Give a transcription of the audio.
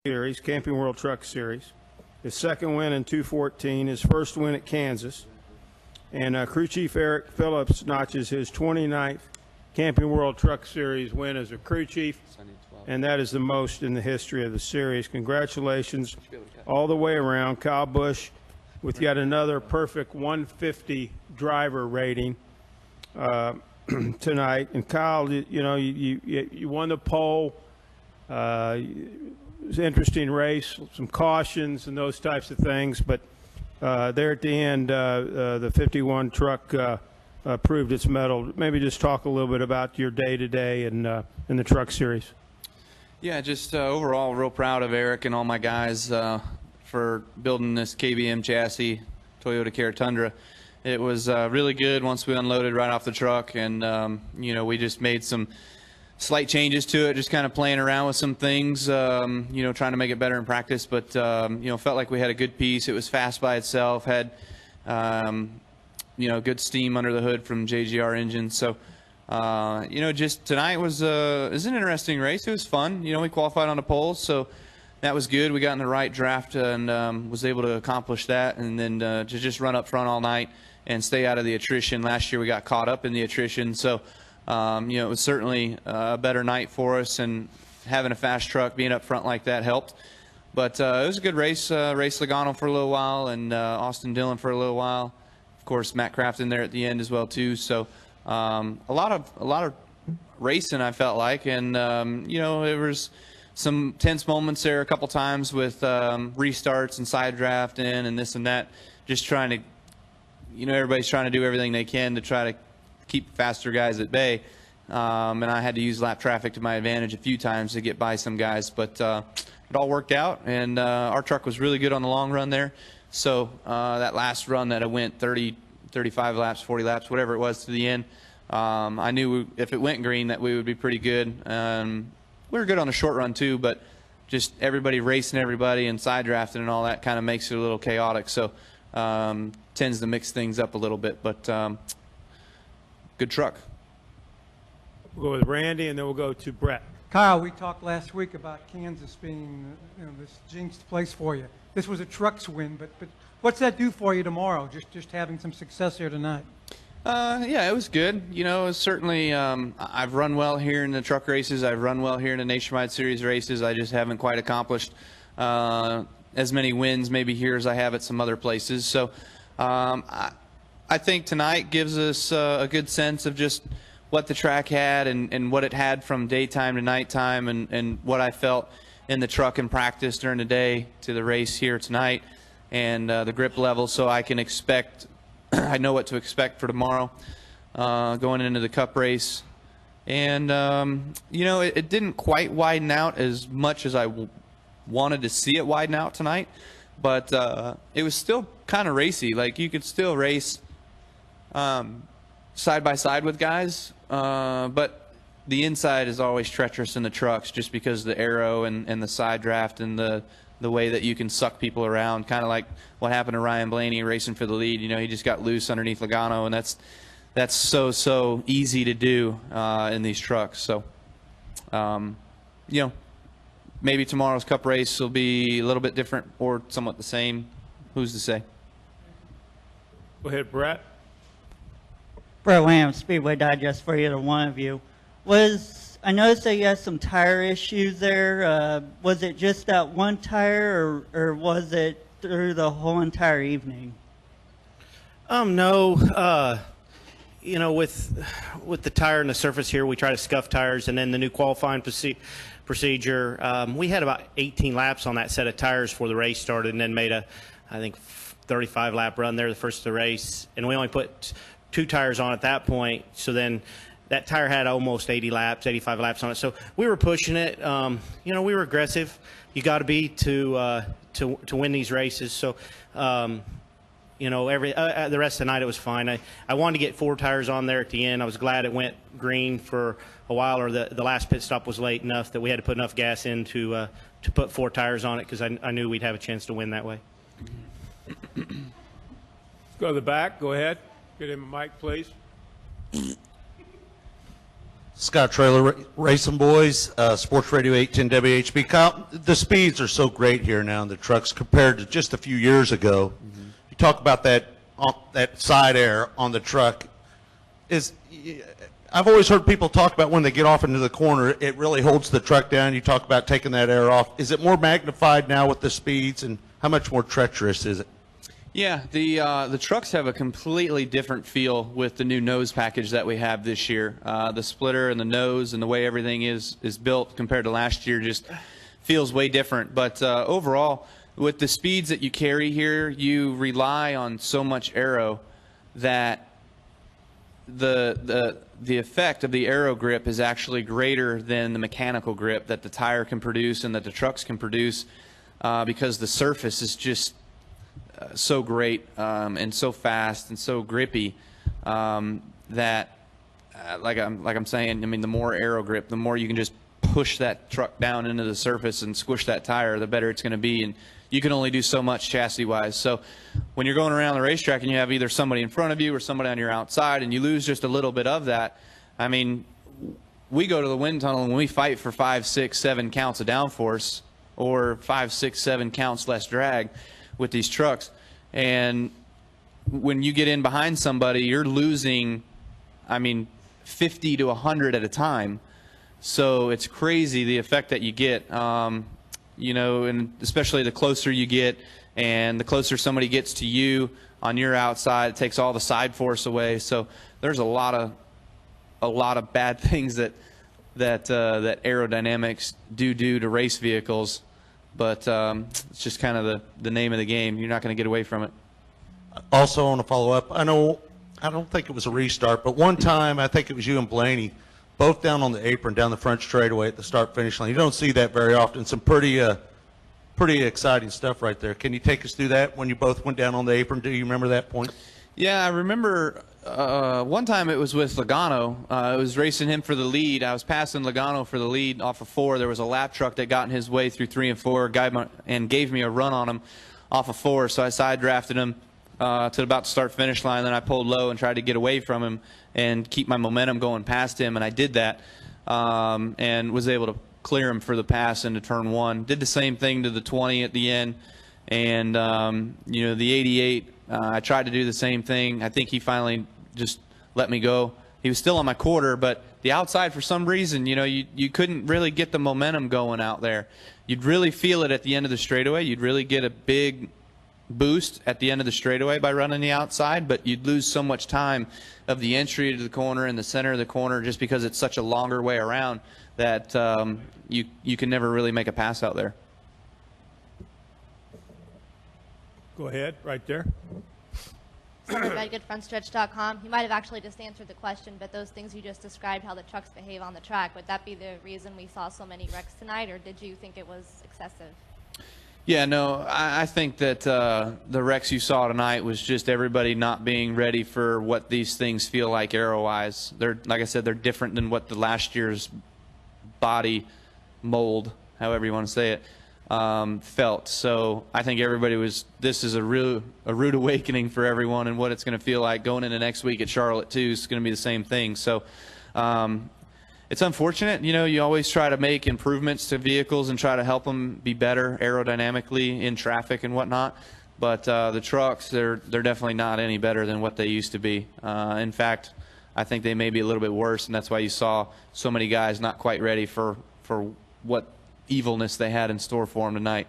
Series, Camping World Truck Series. His second win in 2014, his first win at Kansas. And Crew Chief Eric Phillips notches his 29th Camping World Truck Series win as a crew chief, and that is the most in the history of the series. Congratulations all the way around, Kyle Busch, with yet another perfect 150 driver rating tonight. And Kyle, you won the pole. It was an interesting race, some cautions and those types of things, but there at the end, the 51 truck proved its mettle. Maybe just talk a little bit about your day-to-day in the truck series. Yeah, just overall real proud of Eric and all my guys for building this KBM chassis, Toyota Care Tundra. It was really good once we unloaded right off the truck, and we just made some slight changes to it, just kind of playing around with some things, trying to make it better in practice. But felt like we had a good piece. It was fast by itself, had good steam under the hood from JGR engines. So just tonight was an interesting race. It was fun. We qualified on the poles, so that was good. We got in the right draft and was able to accomplish that, and then to just run up front all night and stay out of the attrition. Last year we got caught up in the attrition, so it was certainly a better night for us, and having a fast truck, being up front like that helped. But it was a good race. Raced Logano for a little while, and Austin Dillon for a little while. Of course, Matt Kraft in there at the end as well too. So a lot of racing, I felt like, and there was some tense moments there a couple times with restarts and side drafting and this and that. Just trying to, everybody's trying to do everything they can to try to keep faster guys at bay, and I had to use lap traffic to my advantage a few times to get by some guys, but it all worked out, and our truck was really good on the long run there. So that last run that I went 30, 35 laps, 40 laps, whatever it was to the end, I knew if it went green that we would be pretty good. We were good on the short run too, but just everybody racing everybody and side drafting and all that kind of makes it a little chaotic, so tends to mix things up a little bit, but good truck. We'll go with Randy, and then we'll go to Brett. Kyle, we talked last week about Kansas being this jinxed place for you. This was a trucks win, but what's that do for you tomorrow, just having some success here tonight? Yeah, it was good. It was certainly, I've run well here in the truck races. I've run well here in the Nationwide Series races. I just haven't quite accomplished as many wins maybe here as I have at some other places. So I think tonight gives us a good sense of just what the track had and what it had from daytime to nighttime, and what I felt in the truck in practice during the day to the race here tonight, and the grip level, so I can expect, I know what to expect for tomorrow going into the Cup race. And, it didn't quite widen out as much as I wanted to see it widen out tonight, but it was still kind of racy. Like, you could still race side by side with guys, but the inside is always treacherous in the trucks just because of the aero and the side draft and the way that you can suck people around, kind of like what happened to Ryan Blaney racing for the lead. He just got loose underneath Logano, and that's so easy to do in these trucks. So maybe tomorrow's Cup race will be a little bit different or somewhat the same. Who's to say? Go ahead, Brett. Brett Williams, Speedway Digest, for either one of you. I noticed that you had some tire issues there. Was it just that one tire, or was it through the whole entire evening? No. With the tire and the surface here, we try to scuff tires, and then the new qualifying procedure. We had about 18 laps on that set of tires before the race started, and then made I think 35 lap run there the first of the race, and we only put 2 tires on at that point. So then that tire had almost 80 laps, 85 laps on it. So we were pushing it. We were aggressive. You got to be to win these races. So the rest of the night it was fine. I wanted to get 4 tires on there at the end. I was glad it went green for a while, or the last pit stop was late enough that we had to put enough gas in to put 4 tires on it, because I knew we'd have a chance to win that way. Let's go to the back. Go ahead. Get him a mic, please. Scott Trailer Racing Boys, Sports Radio 810 WHB. Kyle, the speeds are so great here now in the trucks compared to just a few years ago. Mm-hmm. You talk about that side air on the truck. I've always heard people talk about when they get off into the corner, it really holds the truck down. You talk about taking that air off. Is it more magnified now with the speeds, and how much more treacherous is it? Yeah, the trucks have a completely different feel with the new nose package that we have this year. The splitter and the nose and the way everything is built compared to last year just feels way different. But overall, with the speeds that you carry here, you rely on so much aero that the effect of the aero grip is actually greater than the mechanical grip that the tire can produce and that the trucks can produce, because the surface is just so great and so fast and so grippy that like I'm saying, I mean, the more aero grip, the more you can just push that truck down into the surface and squish that tire, the better it's going to be. And you can only do so much chassis wise. So when you're going around the racetrack and you have either somebody in front of you or somebody on your outside and you lose just a little bit of that, I mean, we go to the wind tunnel and we fight for 5, 6, 7 counts of downforce or 5, 6, 7 counts less drag with these trucks. And when you get in behind somebody, you're losing, I mean, 50 to 100 at a time. So it's crazy the effect that you get, you know, and especially the closer you get and the closer somebody gets to you on your outside, it takes all the side force away. So there's a lot of bad things that aerodynamics do to race vehicles. But it's just kind of the name of the game. You're not going to get away from it. Also, I want to follow up. I don't think it was a restart, but one time I think it was you and Blaney, both down on the apron, down the front straightaway at the start-finish line. You don't see that very often. Some pretty exciting stuff right there. Can you take us through that when you both went down on the apron? Do you remember that point? Yeah, I remember one time it was with Logano. I was racing him for the lead. I was passing Logano for the lead off of 4. There was a lap truck that got in his way through 3 and 4 and gave me a run on him off of 4. So I side drafted him to about the start-finish line. Then I pulled low and tried to get away from him and keep my momentum going past him, and I did that and was able to clear him for the pass into turn 1. Did the same thing to the 20 at the end, and you know, the 88. I tried to do the same thing. I think he finally just let me go. He was still on my quarter, but the outside, for some reason, you know, you couldn't really get the momentum going out there. You'd really feel it at the end of the straightaway. You'd really get a big boost at the end of the straightaway by running the outside, but you'd lose so much time of the entry to the corner and the center of the corner just because it's such a longer way around that you can never really make a pass out there. Go ahead, right there. RedGoodFrontStretch.com. You might have actually just answered the question, but those things you just described, how the trucks behave on the track, would that be the reason we saw so many wrecks tonight, or did you think it was excessive? Yeah, no, I think that the wrecks you saw tonight was just everybody not being ready for what these things feel like aero-wise. They're, like I said, they're different than what the last year's body mold, however you want to say it, felt. So I think everybody was, this is a rude awakening for everyone, and what it's going to feel like going into next week at Charlotte too is going to be the same thing. So it's unfortunate, you know, you always try to make improvements to vehicles and try to help them be better aerodynamically in traffic and whatnot. But the trucks, they're definitely not any better than what they used to be. In fact, I think they may be a little bit worse, and that's why you saw so many guys not quite ready for what evilness they had in store for them tonight.